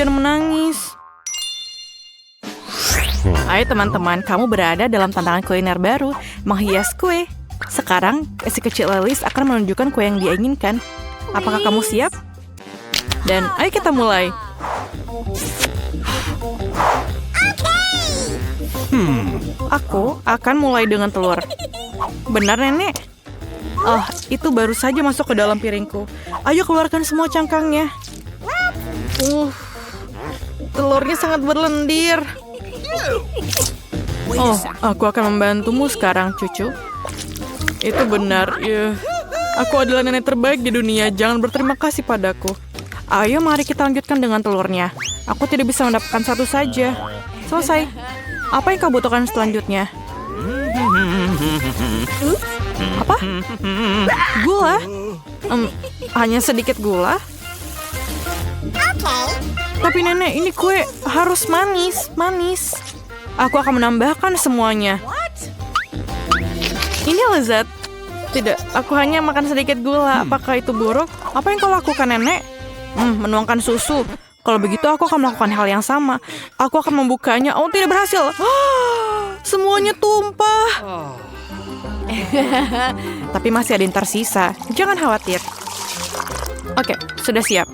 jangan menangis. Ayo teman-teman, kamu berada dalam tantangan kuliner baru, menghias kue. Sekarang, si kecil Alice akan menunjukkan kue yang dia inginkan. Apakah kamu siap? Dan ayo kita mulai. Aku akan mulai dengan telur. Benar, Nenek? Oh, itu baru saja masuk ke dalam piringku. Ayo keluarkan semua cangkangnya. Telurnya sangat berlendir. Oh, aku akan membantumu sekarang, cucu. Itu benar, ya. Aku adalah nenek terbaik di dunia. Jangan berterima kasih padaku. Ayo, mari kita lanjutkan dengan telurnya. Aku tidak bisa mendapatkan satu saja. Selesai. Apa yang kau butuhkan selanjutnya? Apa? Gula? Hanya sedikit gula? Tapi nenek, ini kue harus manis. Aku akan menambahkan semuanya. Ini lezat. Tidak, aku hanya makan sedikit gula. Apakah itu buruk? Apa yang kau lakukan, nenek? Menuangkan susu. Kalau begitu, aku akan melakukan hal yang sama. Aku akan membukanya. Oh, tidak berhasil. Semuanya tumpah. Tapi masih ada yang tersisa. Jangan khawatir. Oke, sudah siap.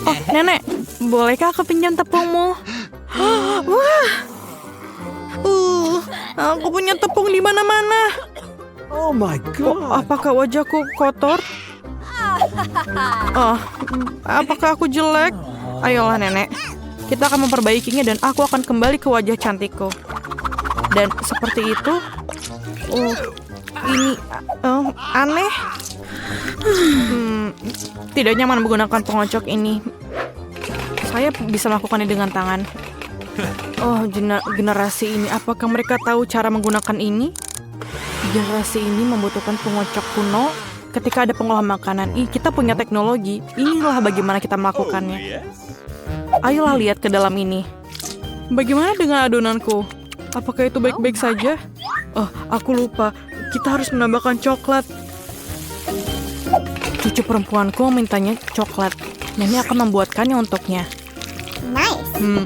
Oh, nenek, bolehkah aku pinjam tepungmu? Wah, aku punya tepung di mana-mana. Oh my God. Apakah wajahku kotor? Oh, apakah aku jelek? Ayolah, nenek. Kita akan memperbaikinya dan aku akan kembali ke wajah cantikku. Dan seperti itu. Ini aneh. Tidak nyaman menggunakan pengocok ini. Saya bisa melakukannya dengan tangan. Oh, generasi ini. Apakah mereka tahu cara menggunakan ini? Generasi ini membutuhkan pengocok kuno ketika ada pengolahan makanan. Kita punya teknologi. Inilah bagaimana kita melakukannya. Ayolah lihat ke dalam ini. Bagaimana dengan adonanku? Apakah itu baik-baik saja? Oh, aku lupa. Kita harus menambahkan coklat. Cucu perempuanku mintanya coklat. Nenek akan membuatkannya untuknya.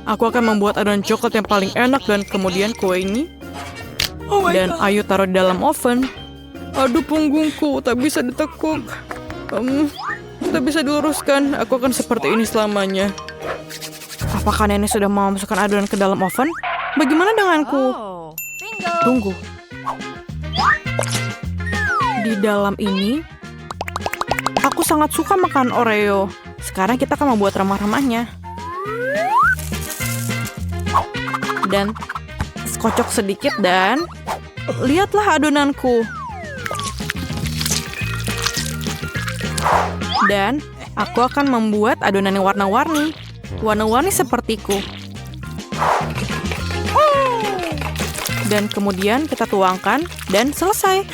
Aku akan membuat adonan coklat yang paling enak dan kemudian kue ini. Dan ayo taruh di dalam oven. Aduh, punggungku tak bisa ditekuk. Tak bisa diluruskan. Aku akan seperti ini selamanya. Apakah nenek sudah mau masukkan adonan ke dalam oven? Bagaimana denganku? Tunggu. Di dalam ini, aku sangat suka makan Oreo. Sekarang kita akan membuat remah-remahnya. Dan kocok sedikit dan lihatlah adonanku. Dan aku akan membuat adonan yang warna-warni. Warna-warni sepertiku. Dan kemudian kita tuangkan dan selesai.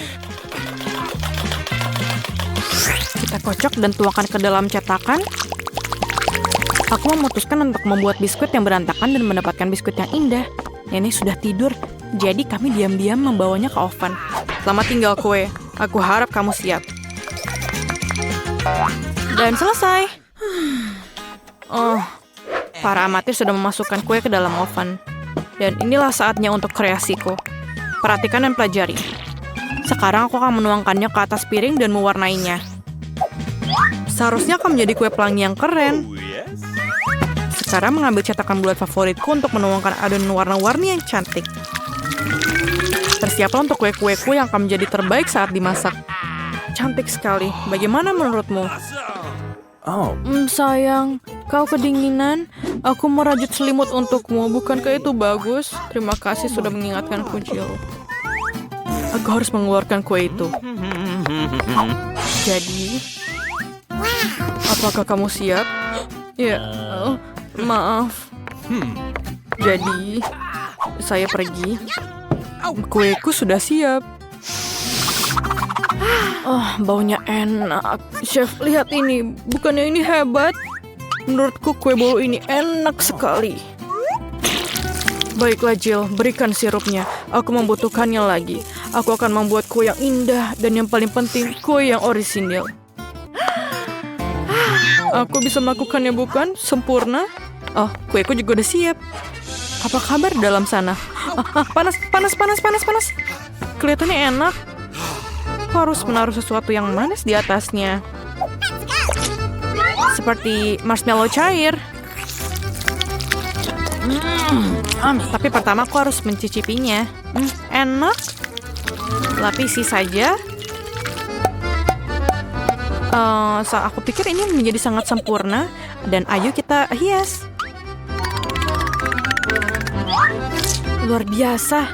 Kita kocok dan tuangkan ke dalam cetakan. Aku memutuskan untuk membuat biskuit yang berantakan dan mendapatkan biskuit yang indah. Nenek sudah tidur, jadi kami diam-diam membawanya ke oven. Selamat tinggal kue. Aku harap kamu siap. Dan selesai. Oh, para amatir sudah memasukkan kue ke dalam oven. Dan inilah saatnya untuk kreasiku. Perhatikan dan pelajari. Sekarang aku akan menuangkannya ke atas piring dan mewarnainya. Seharusnya akan menjadi kue pelangi yang keren. Sekarang mengambil cetakan bulat favoritku untuk menuangkan adonan warna-warni yang cantik. Bersiaplah untuk kue-kueku yang akan menjadi terbaik saat dimasak. Cantik sekali. Bagaimana menurutmu? Sayang, kau kedinginan. Aku merajut selimut untukmu. Bukankah itu bagus? Terima kasih sudah mengingatkanku, Jill. Aku harus mengeluarkan kue itu. Jadi, apakah kamu siap? Ya, maaf. Jadi, saya pergi. Kueku sudah siap. Oh, baunya enak. Chef, lihat ini. Bukannya ini hebat? Menurutku kue bolu ini enak sekali. Baiklah, Jill. Berikan sirupnya. Aku membutuhkannya lagi. Aku akan membuat kue yang indah. Dan yang paling penting, kue yang orisinil. Aku bisa melakukannya bukan? Sempurna. Oh, kueku juga udah siap. Apa kabar dalam sana? Panas. Kelihatannya enak. Aku harus menaruh sesuatu yang manis di atasnya. Seperti marshmallow cair. Tapi pertama aku harus mencicipinya. Enak. Lapisi saja. Aku pikir ini menjadi sangat sempurna. Dan ayo kita hias. Luar biasa.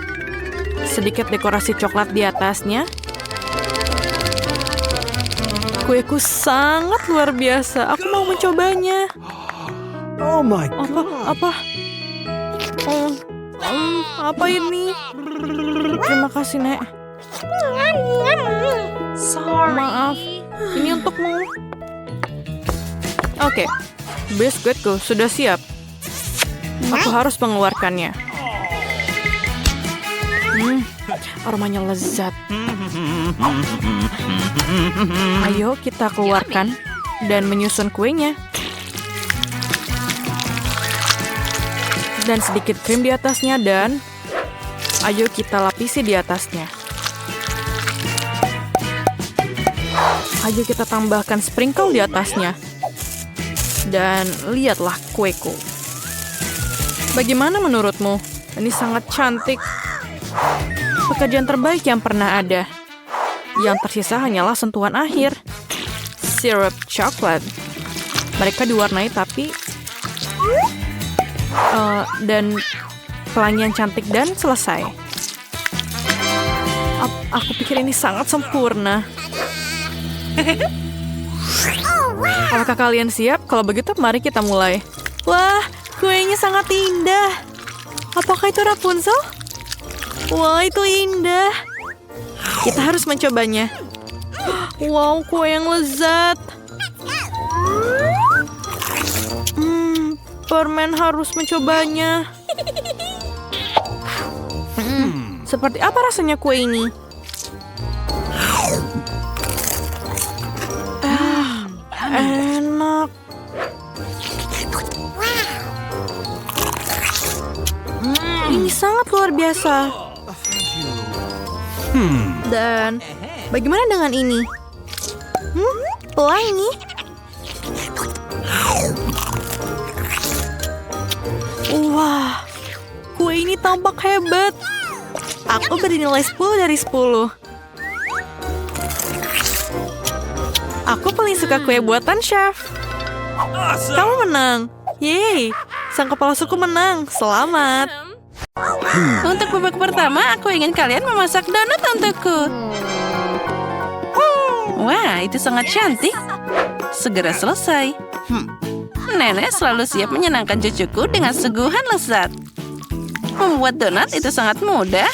Sedikit dekorasi coklat di atasnya. Kueku sangat luar biasa. Aku mau mencobanya. Oh my God. Apa? Apa ini? Terima kasih, Nek. Maaf. Ini untukmu. Oke. Biskuitku sudah siap. Aku harus mengeluarkannya. Aromanya lezat. Ayo kita keluarkan dan menyusun kuenya. Dan sedikit krim di atasnya dan ayo kita lapisi di atasnya. Ayo kita tambahkan sprinkle di atasnya. Dan lihatlah kueku. Bagaimana menurutmu? Ini sangat cantik. Pekerjaan terbaik yang pernah ada. Yang tersisa hanyalah sentuhan akhir. Sirup coklat. Mereka diwarnai tapi dan pelangian cantik dan selesai. Aku pikir ini sangat sempurna. Apakah kalian siap? Kalau begitu mari kita mulai. Wah, kuenya sangat indah. Apakah itu Rapunzel? Wah, itu indah. Kita harus mencobanya. Wow, kue yang lezat. Permen harus mencobanya. Seperti apa rasanya kue ini? Enak. Ini sangat luar biasa. Dan bagaimana dengan ini? Pelangi. Wah, kue ini tampak hebat. Aku beri nilai 10 dari 10. Aku paling suka kue buatan chef. Kamu menang. Yeay, sang kepala suku menang. Selamat. Untuk babak pertama, aku ingin kalian memasak donat untukku. Wah, itu sangat cantik. Segera selesai. Nenek selalu siap menyenangkan cucuku dengan suguhan lezat. Membuat donat itu sangat mudah.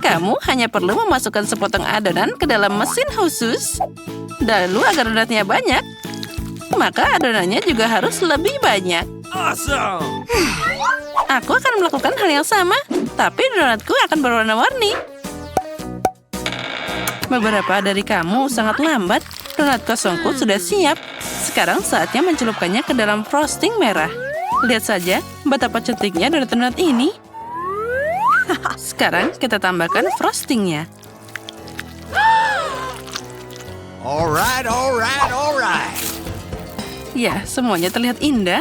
Kamu hanya perlu memasukkan sepotong adonan ke dalam mesin khusus. Lalu agar donatnya banyak, maka adonannya juga harus lebih banyak. Awesome. Aku akan melakukan hal yang sama, tapi donatku akan berwarna-warni. Beberapa dari kamu sangat lambat. Donat kosongku sudah siap. Sekarang saatnya mencelupkannya ke dalam frosting merah. Lihat saja betapa cantiknya donat-donat ini. Sekarang kita tambahkan frostingnya. Alright. Ya, semuanya terlihat indah.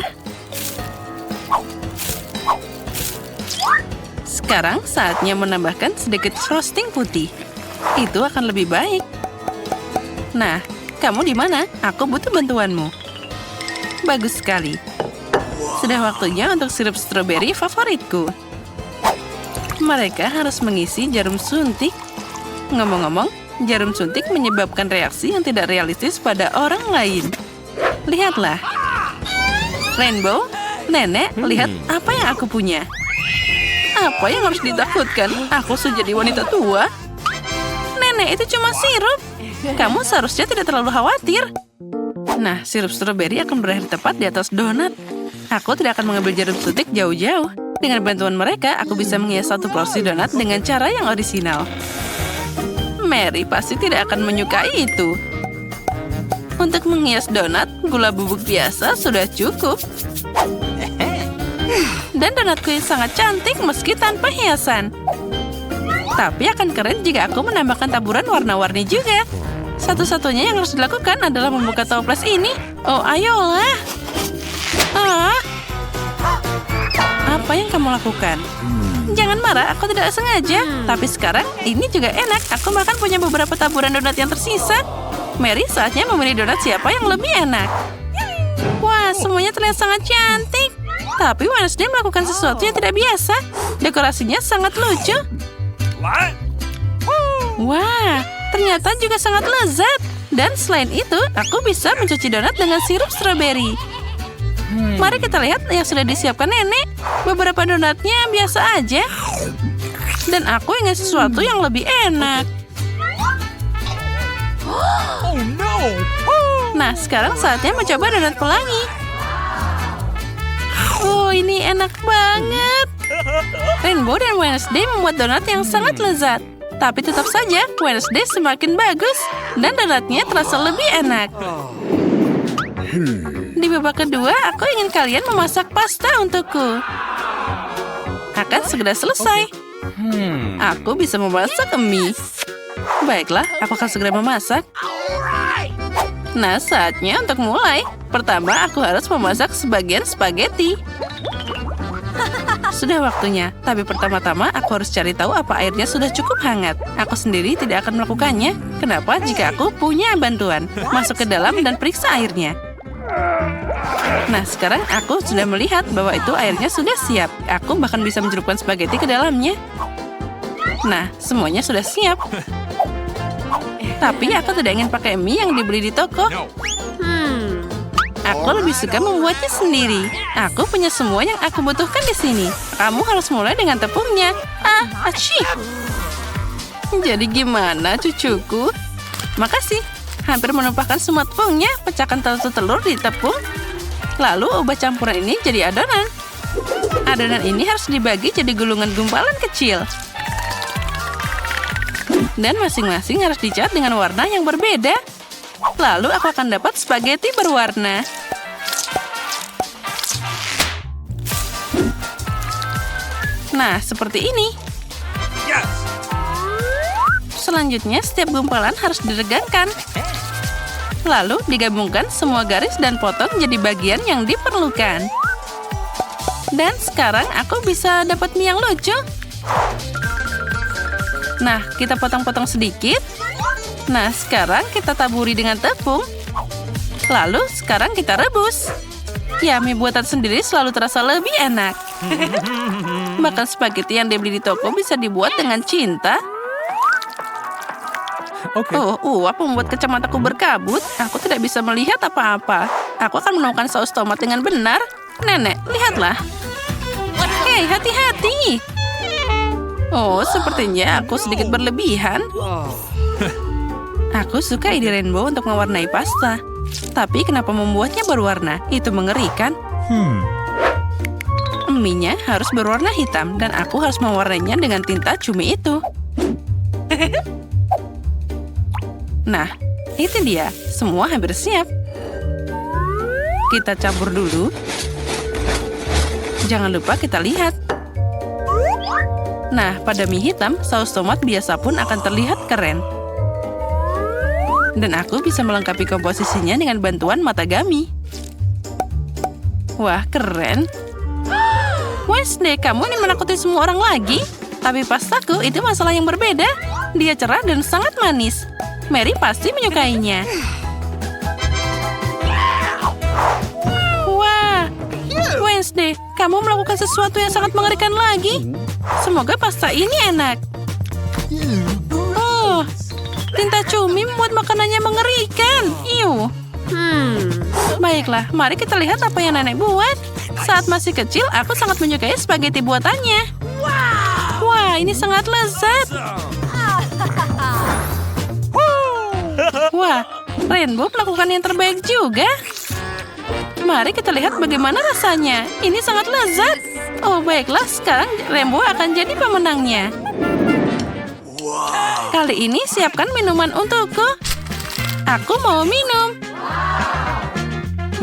Sekarang saatnya menambahkan sedikit frosting putih. Itu akan lebih baik. Nah, kamu di mana? Aku butuh bantuanmu. Bagus sekali. Sudah waktunya untuk sirup stroberi favoritku. Mereka harus mengisi jarum suntik. Ngomong-ngomong, jarum suntik menyebabkan reaksi yang tidak realistis pada orang lain. Lihatlah. Rainbow, Nenek, lihat apa yang aku punya. Apa yang harus ditakutkan? Aku sudah jadi wanita tua. Nenek, itu cuma sirup. Kamu seharusnya tidak terlalu khawatir. Nah, sirup stroberi akan berakhir tepat di atas donat. Aku tidak akan mengambil jarum suntik jauh-jauh. Dengan bantuan mereka, aku bisa menghias satu porsi donat dengan cara yang orisinal. Mary pasti tidak akan menyukai itu. Untuk menghias donat, gula bubuk biasa sudah cukup. Dan donatku yang sangat cantik meski tanpa hiasan. Tapi akan keren jika aku menambahkan taburan warna-warni juga. Satu-satunya yang harus dilakukan adalah membuka toples ini. Oh, ayolah. Apa yang kamu lakukan? Jangan marah, aku tidak sengaja. Tapi sekarang, ini juga enak. Aku bahkan punya beberapa taburan donat yang tersisa. Mary, saatnya memilih donat siapa yang lebih enak. Wah, semuanya terlihat sangat cantik. Tapi Wednesday melakukan sesuatu yang tidak biasa. Dekorasinya sangat lucu. What? Wah, ternyata juga sangat lezat. Dan selain itu, aku bisa mencuci donat dengan sirup stroberi. Mari kita lihat yang sudah disiapkan nenek. Beberapa donatnya biasa aja. Dan aku ingin sesuatu yang lebih enak. Oh no! Nah, sekarang saatnya mencoba donat pelangi. Oh, ini enak banget. Rainbow dan Wednesday membuat donat yang sangat lezat. Tapi tetap saja, Wednesday semakin bagus. Dan donatnya terasa lebih enak. Di babak kedua, aku ingin kalian memasak pasta untukku. Akan segera selesai. Aku bisa memasak mie. Baiklah, aku akan segera memasak. Nah, saatnya untuk mulai. Pertama, aku harus memasak sebagian spaghetti. Sudah waktunya, tapi pertama-tama aku harus cari tahu apa airnya sudah cukup hangat. Aku sendiri tidak akan melakukannya. Kenapa jika aku punya bantuan? Masuk ke dalam dan periksa airnya. Nah, sekarang aku sudah melihat bahwa itu airnya sudah siap. Aku bahkan bisa mencelupkan spaghetti ke dalamnya. Nah, semuanya sudah siap. Tapi aku tidak ingin pakai mie yang dibeli di toko. No. Aku lebih suka membuatnya sendiri. Aku punya semua yang aku butuhkan di sini. Kamu harus mulai dengan tepungnya. Aci. Jadi gimana, cucuku? Makasih. Hampir menumpahkan semua tepungnya. Pecahkan satu telur di tepung. Lalu ubah campuran ini jadi adonan. Adonan ini harus dibagi jadi gulungan gumpalan kecil. Dan masing-masing harus dicat dengan warna yang berbeda. Lalu aku akan dapat spaghetti berwarna. Nah, seperti ini. Yes! Selanjutnya, setiap gumpalan harus diregangkan. Lalu digabungkan semua garis dan potong jadi bagian yang diperlukan. Dan sekarang aku bisa dapat mie yang lucu. Nah, kita potong-potong sedikit. Nah, sekarang kita taburi dengan tepung. Lalu, sekarang kita rebus. Ya, mie buatan sendiri selalu terasa lebih enak. Bahkan spaghetti yang dibeli di toko bisa dibuat dengan cinta. Okay. Apa membuat kacamataku berkabut? Aku tidak bisa melihat apa-apa. Aku akan menemukan saus tomat dengan benar. Nenek, lihatlah. Hei, hati-hati. Oh, sepertinya aku sedikit berlebihan. Aku suka ide Rainbow untuk mewarnai pasta. Tapi kenapa membuatnya berwarna? Itu mengerikan. Mie-nya harus berwarna hitam dan aku harus mewarnainya dengan tinta cumi itu. Nah, itu dia. Semua hampir siap. Kita campur dulu. Jangan lupa kita lihat. Nah, pada mie hitam, saus tomat biasa pun akan terlihat keren. Dan aku bisa melengkapi komposisinya dengan bantuan matagami. Wah, keren. Wednesday, kamu ingin menakuti semua orang lagi? Tapi pastaku itu masalah yang berbeda. Dia cerah dan sangat manis. Mary pasti menyukainya. Wah, Wednesday, kamu melakukan sesuatu yang sangat mengerikan lagi. Semoga pasta ini enak. Oh, tinta cumi membuat makanannya mengerikan. Iu. Baiklah, mari kita lihat apa yang nenek buat. Saat masih kecil, aku sangat menyukai spaghetti buatannya. Wah, ini sangat lezat. Wah, Rainbow melakukan yang terbaik juga. Mari kita lihat bagaimana rasanya. Ini sangat lezat. Oh, baiklah, sekarang Rainbow akan jadi pemenangnya. Kali ini siapkan minuman untukku. Aku mau minum.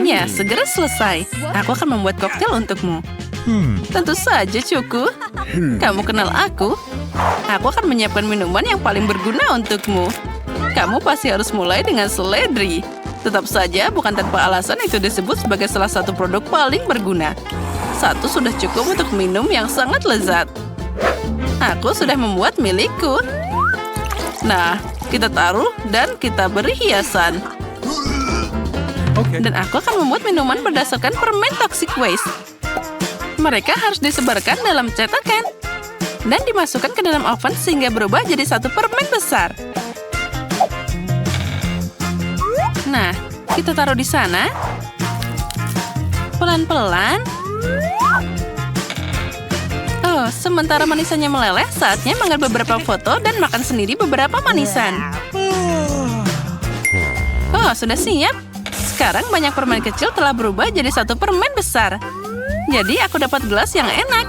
Ya, segera selesai. Aku akan membuat koktail untukmu. Tentu saja, Cuku. Kamu kenal aku. Aku akan menyiapkan minuman yang paling berguna untukmu. Kamu pasti harus mulai dengan seledri. Tetap saja, bukan tanpa alasan itu disebut sebagai salah satu produk paling berguna. Satu sudah cukup untuk minum yang sangat lezat. Aku sudah membuat milikku. Nah, kita taruh dan kita beri hiasan. Okay. Dan aku akan membuat minuman berdasarkan permen toxic waste. Mereka harus disebarkan dalam cetakan dan dimasukkan ke dalam oven sehingga berubah jadi satu permen besar. Nah, kita taruh di sana. Pelan-pelan. Oh, sementara manisannya meleleh, saatnya mengambil beberapa foto dan makan sendiri beberapa manisan. Oh, sudah siap. Sekarang banyak permen kecil telah berubah jadi satu permen besar. Jadi aku dapat gelas yang enak.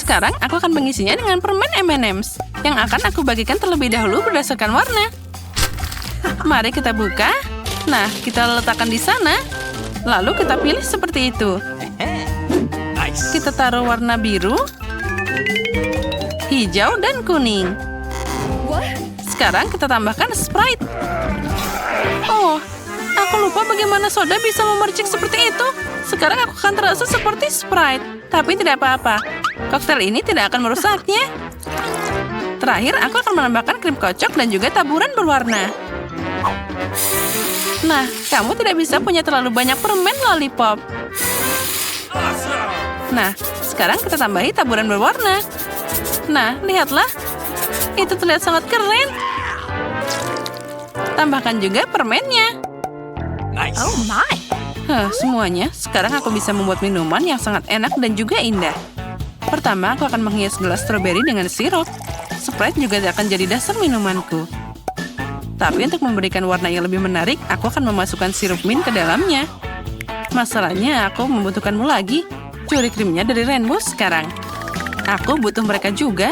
Sekarang aku akan mengisinya dengan permen M&M's yang akan aku bagikan terlebih dahulu berdasarkan warna. Mari kita buka. Nah, kita letakkan di sana. Lalu kita pilih seperti itu. Nice. Kita taruh warna biru, hijau, dan kuning. Sekarang kita tambahkan Sprite. Oh, aku lupa bagaimana soda bisa memercik seperti itu. Sekarang aku akan terasa seperti Sprite. Tapi tidak apa-apa. Koktail ini tidak akan merusaknya. Terakhir, aku akan menambahkan krim kocok dan juga taburan berwarna. Nah, kamu tidak bisa punya terlalu banyak permen lollipop. Awesome. Nah, sekarang kita tambahi taburan berwarna. Nah, lihatlah. Itu terlihat sangat keren. Tambahkan juga permennya. Nice. Semuanya. Sekarang aku bisa membuat minuman yang sangat enak dan juga indah. Pertama, aku akan menghias gelas stroberi dengan sirup. Sprite juga akan jadi dasar minumanku. Tapi untuk memberikan warna yang lebih menarik, aku akan memasukkan sirup mint ke dalamnya. Masalahnya, aku membutuhkanmu lagi. Curi krimnya dari Rainbow sekarang. Aku butuh mereka juga.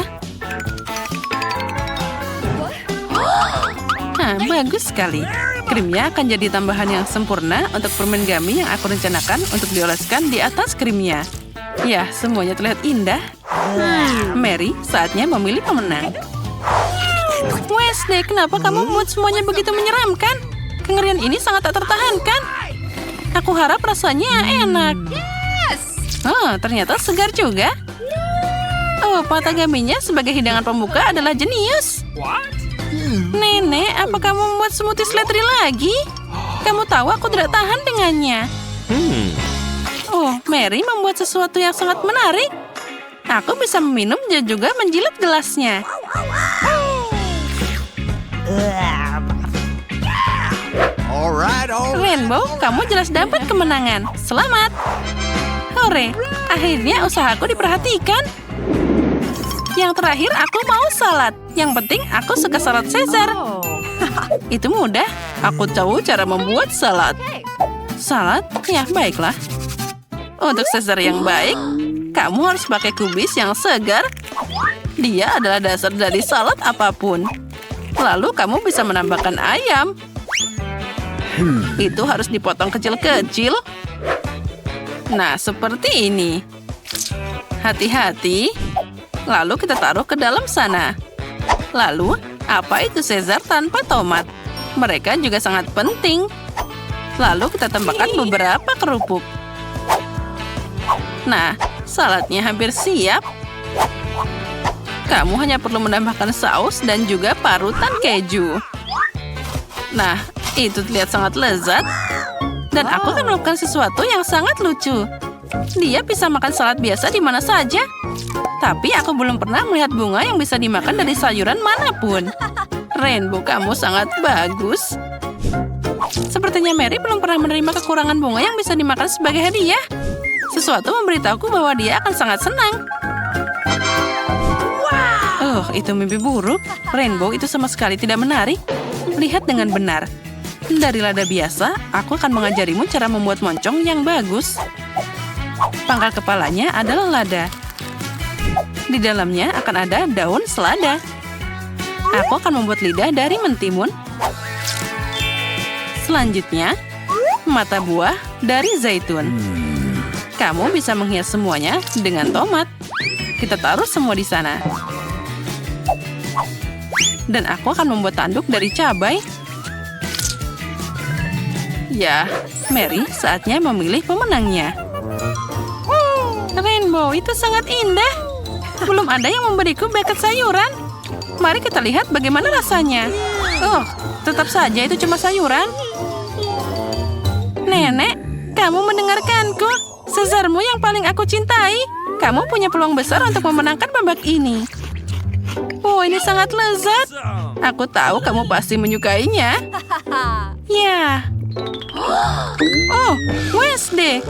Bagus sekali. Krimnya akan jadi tambahan yang sempurna untuk permen gummy yang aku rencanakan untuk dioleskan di atas krimnya. Ya, semuanya terlihat indah. Mary, saatnya memilih pemenang. Wednesday, kenapa kamu membuat semuanya begitu menyeramkan? Kengerian ini sangat tak tertahankan. Aku harap rasanya enak. Oh, ternyata segar juga. Oh, patah gaminya sebagai hidangan pembuka adalah jenius. What? Nenek, apa kamu membuat smoothie seledri lagi? Kamu tahu aku tidak tahan dengannya. Oh, Mary membuat sesuatu yang sangat menarik. Aku bisa meminum dan juga menjilat gelasnya. Alright. Rainbow, kamu jelas dapat kemenangan. Selamat. Hore, akhirnya usahaku diperhatikan. Yang terakhir, aku mau salad. Yang penting, aku suka salad Caesar. Itu mudah. Aku tahu cara membuat salad. Salad? Ya, baiklah. Untuk Caesar yang baik, kamu harus pakai kubis yang segar. Dia adalah dasar dari salad apapun. Lalu kamu bisa menambahkan ayam. Itu harus dipotong kecil-kecil. Nah, seperti ini. Hati-hati. Lalu kita taruh ke dalam sana. Lalu, apa itu Caesar tanpa tomat? Mereka juga sangat penting. Lalu kita tambahkan beberapa kerupuk. Nah, saladnya hampir siap. Kamu hanya perlu menambahkan saus dan juga parutan keju. Nah, itu terlihat sangat lezat. Dan aku akan melakukan sesuatu yang sangat lucu. Dia bisa makan salad biasa di mana saja. Tapi aku belum pernah melihat bunga yang bisa dimakan dari sayuran manapun. Rainbow, kamu sangat bagus. Sepertinya Mary belum pernah menerima kekurangan bunga yang bisa dimakan sebagai hadiah. Sesuatu memberitahuku bahwa dia akan sangat senang. Oh, itu mimpi buruk. Rainbow, itu sama sekali tidak menarik. Lihat dengan benar. Dari lada biasa, aku akan mengajarimu cara membuat moncong yang bagus. Pangkal kepalanya adalah lada. Di dalamnya akan ada daun selada. Aku akan membuat lidah dari mentimun. Selanjutnya, mata buah dari zaitun. Kamu bisa menghias semuanya dengan tomat. Kita taruh semua di sana. Dan aku akan membuat tanduk dari cabai. Ya, Mary, saatnya memilih pemenangnya. Rainbow, itu sangat indah. Belum ada yang memberiku bucket sayuran. Mari kita lihat bagaimana rasanya. Oh, tetap saja itu cuma sayuran. Nenek, kamu mendengarkanku. Caesarmu yang paling aku cintai. Kamu punya peluang besar untuk memenangkan babak ini. Oh, ini sangat lezat. Aku tahu kamu pasti menyukainya. Ya. Oh, Wednesday.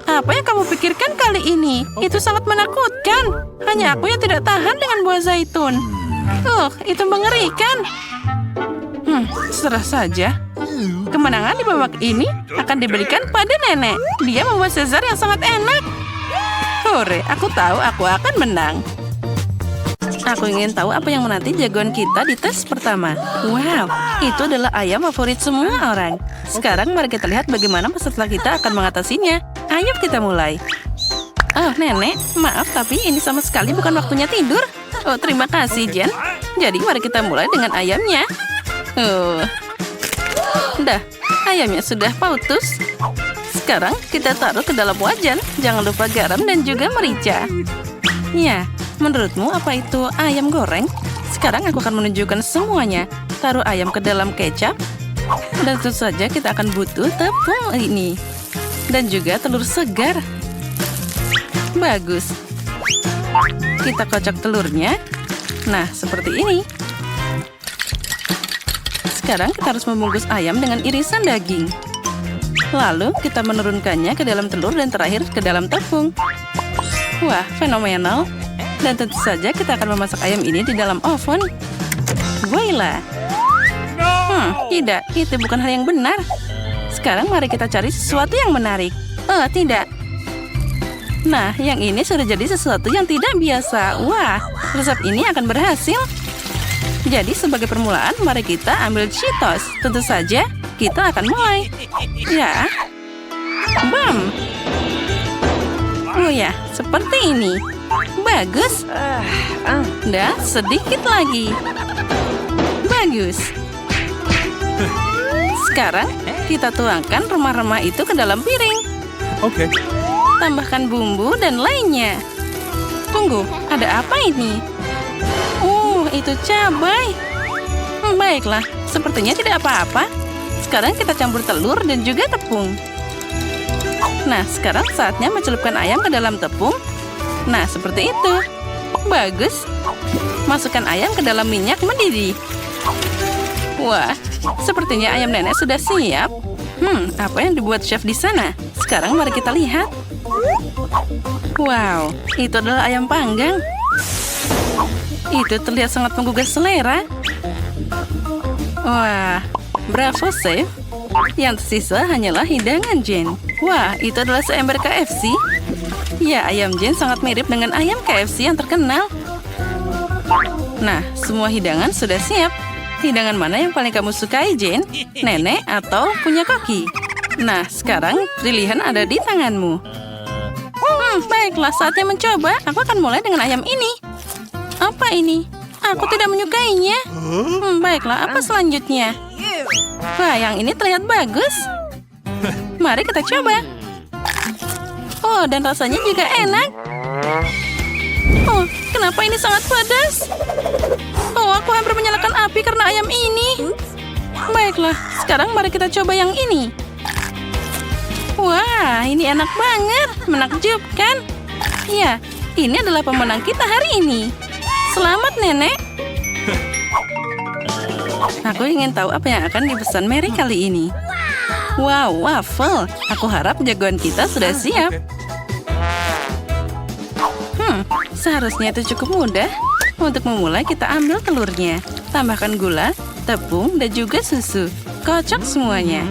Apa yang kamu pikirkan kali ini? Itu sangat menakutkan. Hanya aku yang tidak tahan dengan buah zaitun. Itu mengerikan. Serah saja. Kemenangan di babak ini akan diberikan pada nenek. Dia membuat Caesar yang sangat enak. Hore, aku tahu aku akan menang. Aku ingin tahu apa yang menanti jagoan kita di tes pertama. Wow, itu adalah ayam favorit semua orang. Sekarang mari kita lihat bagaimana peserta kita akan mengatasinya. Ayo kita mulai. Oh, nenek, maaf tapi ini sama sekali bukan waktunya tidur. Oh, terima kasih, Jen. Jadi mari kita mulai dengan ayamnya. Dah, ayamnya sudah putus. Sekarang kita taruh ke dalam wajan. Jangan lupa garam dan juga merica. Ya, menurutmu apa itu ayam goreng? Sekarang aku akan menunjukkan semuanya. Taruh ayam ke dalam kecap. Dan tentu saja kita akan butuh tepung ini. Dan juga telur segar. Bagus. Kita kocok telurnya. Nah, seperti ini. Sekarang kita harus membungkus ayam dengan irisan daging. Lalu kita menurunkannya ke dalam telur dan terakhir ke dalam tepung. Wah, fenomenal. Dan tentu saja kita akan memasak ayam ini di dalam oven. Voila. Tidak, itu bukan hal yang benar. Sekarang mari kita cari sesuatu yang menarik. Oh, tidak. Nah, yang ini sudah jadi sesuatu yang tidak biasa. Wah, resep ini akan berhasil. Jadi sebagai permulaan, mari kita ambil Cheetos. Tentu saja, kita akan mulai. Ya. Bam. Oh ya, seperti ini. Bagus. Dan sedikit lagi. Bagus. Sekarang, kita tuangkan remah-remah itu ke dalam piring. Oke. Tambahkan bumbu dan lainnya. Tunggu, ada apa ini? Itu cabai. Baiklah, sepertinya tidak apa-apa. Sekarang kita campur telur dan juga tepung. Nah, sekarang saatnya mencelupkan ayam ke dalam tepung. Nah, seperti itu. Bagus. Masukkan ayam ke dalam minyak mendidih. Wah, sepertinya ayam nenek sudah siap. Apa yang dibuat chef di sana? Sekarang mari kita lihat. Wow, itu adalah ayam panggang. Itu terlihat sangat menggugah selera. Wah, bravo, chef. Yang tersisa hanyalah hidangan Jane. Wah, itu adalah seember KFC. Ya, ayam Jane sangat mirip dengan ayam KFC yang terkenal. Nah, semua hidangan sudah siap. Hidangan mana yang paling kamu sukai, Jane? Nenek atau punya koki? Nah, sekarang pilihan ada di tanganmu. Baiklah, saatnya mencoba. Aku akan mulai dengan ayam ini. Apa ini? Aku tidak menyukainya. Baiklah, apa selanjutnya? Wah, yang ini terlihat bagus. Mari kita coba. Oh, dan rasanya juga enak. Oh, kenapa ini sangat pedas? Oh, aku hampir menyalakan api karena ayam ini. Baiklah, sekarang mari kita coba yang ini. Wah, ini enak banget. Menakjubkan. Ya, ini adalah pemenang kita hari ini. Selamat, Nenek. Aku ingin tahu apa yang akan dipesan Mary kali ini. Wow, waffle. Aku harap jagoan kita sudah siap. Seharusnya itu cukup mudah. Untuk memulai, kita ambil telurnya. Tambahkan gula, tepung, dan juga susu. Kocok semuanya.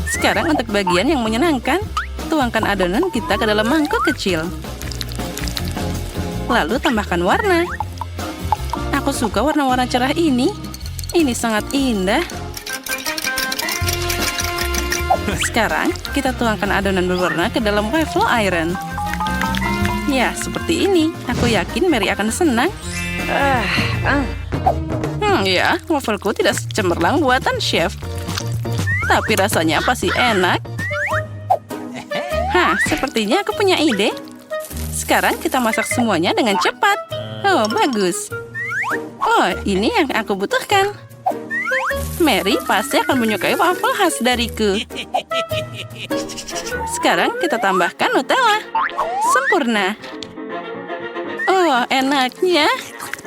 Sekarang untuk bagian yang menyenangkan, tuangkan adonan kita ke dalam mangkok kecil. Lalu tambahkan warna. Aku suka warna-warna cerah ini. Ini sangat indah. Sekarang, kita tuangkan adonan berwarna ke dalam waffle iron. Ya, seperti ini. Aku yakin Mary akan senang. Ya, wafelku tidak secemerlang buatan chef. Tapi rasanya pasti enak. Sepertinya aku punya ide. Sekarang kita masak semuanya dengan cepat. Oh, bagus. Oh, ini yang aku butuhkan. Mary pasti akan menyukai waffle khas dariku. Sekarang kita tambahkan Nutella. Sempurna. Oh, enaknya.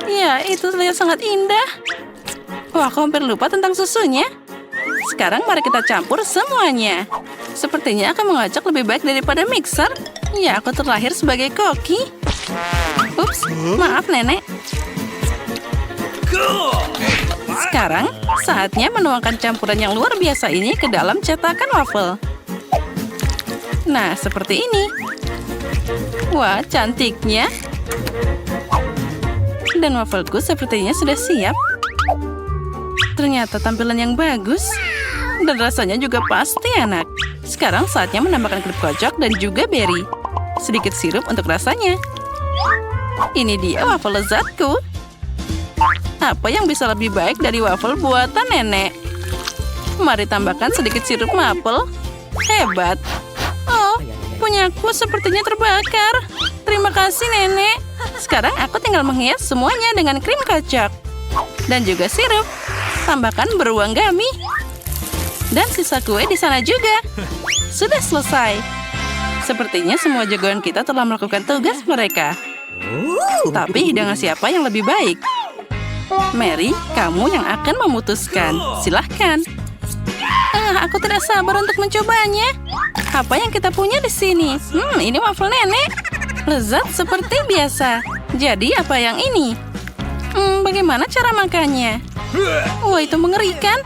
Ya, itu terlihat sangat indah. Wah, aku hampir lupa tentang susunya. Sekarang mari kita campur semuanya. Sepertinya akan mengocok lebih baik daripada mixer. Ya, aku terlahir sebagai koki. Ups, maaf nenek. Sekarang, saatnya menuangkan campuran yang luar biasa ini ke dalam cetakan waffle. Nah, seperti ini. Wah, cantiknya. Dan wafelku sepertinya sudah siap. Ternyata tampilan yang bagus. Dan rasanya juga pasti enak. Sekarang saatnya menambahkan krim kocok dan juga berry. Sedikit sirup untuk rasanya. Ini dia waffle lezatku. Apa yang bisa lebih baik dari waffle buatan nenek? Mari tambahkan sedikit sirup maple. Hebat. Oh, punyaku sepertinya terbakar. Terima kasih nenek. Sekarang aku tinggal menghias semuanya dengan krim kocok. Dan juga sirup. Tambahkan beruang gami. Dan sisa kue di sana juga. Sudah selesai. Sepertinya semua jagoan kita telah melakukan tugas mereka. Tapi hidangan siapa yang lebih baik? Mary, kamu yang akan memutuskan. Silahkan. Aku tidak sabar untuk mencobanya. Apa yang kita punya di sini? Ini waffle nenek. Lezat seperti biasa. Jadi apa yang ini? Bagaimana cara makannya? Wah, itu mengerikan.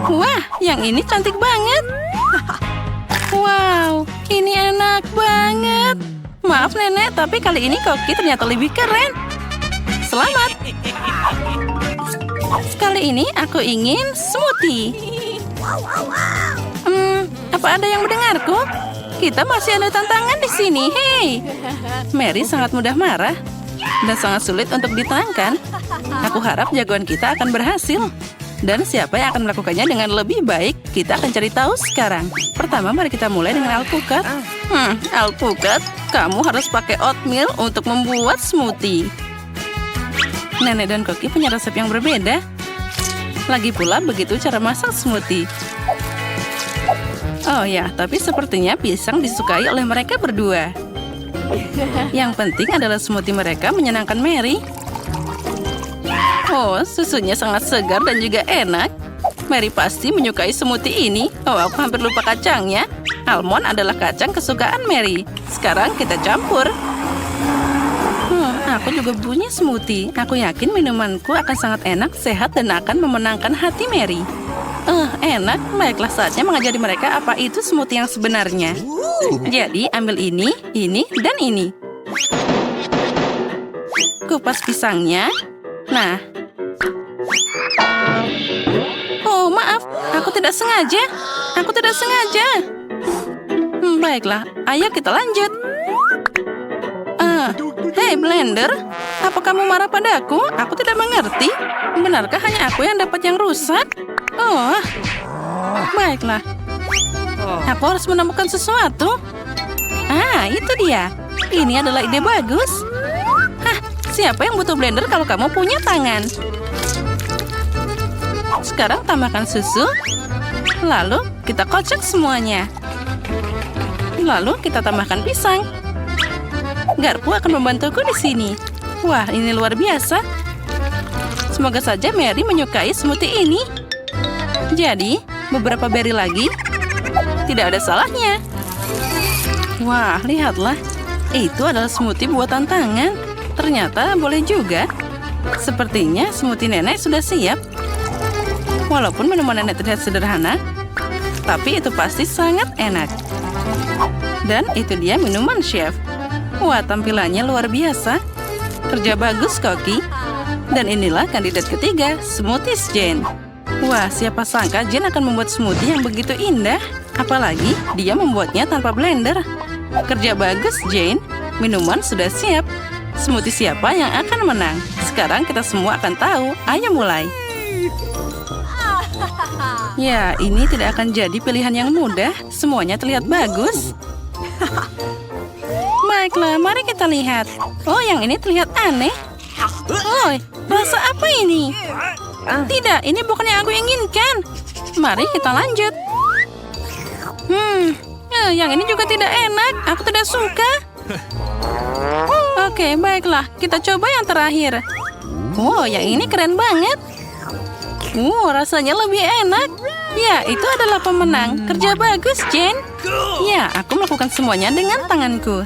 Wah, yang ini cantik banget. Wow, ini enak banget. Maaf nenek, tapi kali ini koki ternyata lebih keren. Selamat. Kali ini aku ingin smoothie. Apa ada yang mendengarku? Kita masih ada tantangan di sini. Hei, Mary sangat mudah marah dan sangat sulit untuk ditenangkan. Aku harap jagoan kita akan berhasil. Dan siapa yang akan melakukannya dengan lebih baik, kita akan cari tahu sekarang. Pertama, mari kita mulai dengan alpukat. Alpukat, kamu harus pakai oatmeal untuk membuat smoothie. Nenek dan Koki punya resep yang berbeda. Lagi pula begitu cara masak smoothie. Oh ya, tapi sepertinya pisang disukai oleh mereka berdua. Yang penting adalah smoothie mereka menyenangkan Mary. Oh, susunya sangat segar dan juga enak. Mary pasti menyukai smoothie ini. Oh, aku hampir lupa kacangnya. Almond adalah kacang kesukaan Mary. Sekarang kita campur. Aku juga punya smoothie. Aku yakin minumanku akan sangat enak, sehat, dan akan memenangkan hati Mary. Enak. Baiklah saatnya mengajari mereka apa itu smoothie yang sebenarnya. Jadi, ambil ini, dan ini. Kupas pisangnya. Nah. Oh, maaf. Aku tidak sengaja. Baiklah, ayo kita lanjut. Hei blender, apa kamu marah padaku? Aku tidak mengerti. Benarkah hanya aku yang dapat yang rusak? Oh, baiklah. Aku harus menemukan sesuatu. Itu dia. Ini adalah ide bagus. Siapa yang butuh blender kalau kamu punya tangan? Sekarang tambahkan susu. Lalu kita kocok semuanya. Lalu kita tambahkan pisang. Garpu akan membantuku di sini. Wah, ini luar biasa. Semoga saja Mary menyukai smoothie ini. Jadi, beberapa berry lagi. Tidak ada salahnya. Wah, lihatlah. Itu adalah smoothie buatan tangan. Ternyata boleh juga. Sepertinya smoothie nenek sudah siap. Walaupun minuman nenek terlihat sederhana, tapi itu pasti sangat enak. Dan itu dia minuman chef. Wah, tampilannya luar biasa. Kerja bagus, Koki. Dan inilah kandidat ketiga, Smoothies Jane. Wah, siapa sangka Jane akan membuat smoothie yang begitu indah. Apalagi dia membuatnya tanpa blender. Kerja bagus, Jane. Minuman sudah siap. Smoothie siapa yang akan menang? Sekarang kita semua akan tahu. Ayo mulai. Ya, ini tidak akan jadi pilihan yang mudah. Semuanya terlihat bagus. Baiklah, mari kita lihat. Oh, yang ini terlihat aneh. Oh, rasa apa ini? Tidak, ini bukan yang aku inginkan. Mari kita lanjut. Yang ini juga tidak enak. Aku tidak suka. Oke, baiklah. Kita coba yang terakhir. Wow, yang ini keren banget. Rasanya lebih enak. Ya, itu adalah pemenang. Kerja bagus, Jane. Ya, aku melakukan semuanya dengan tanganku.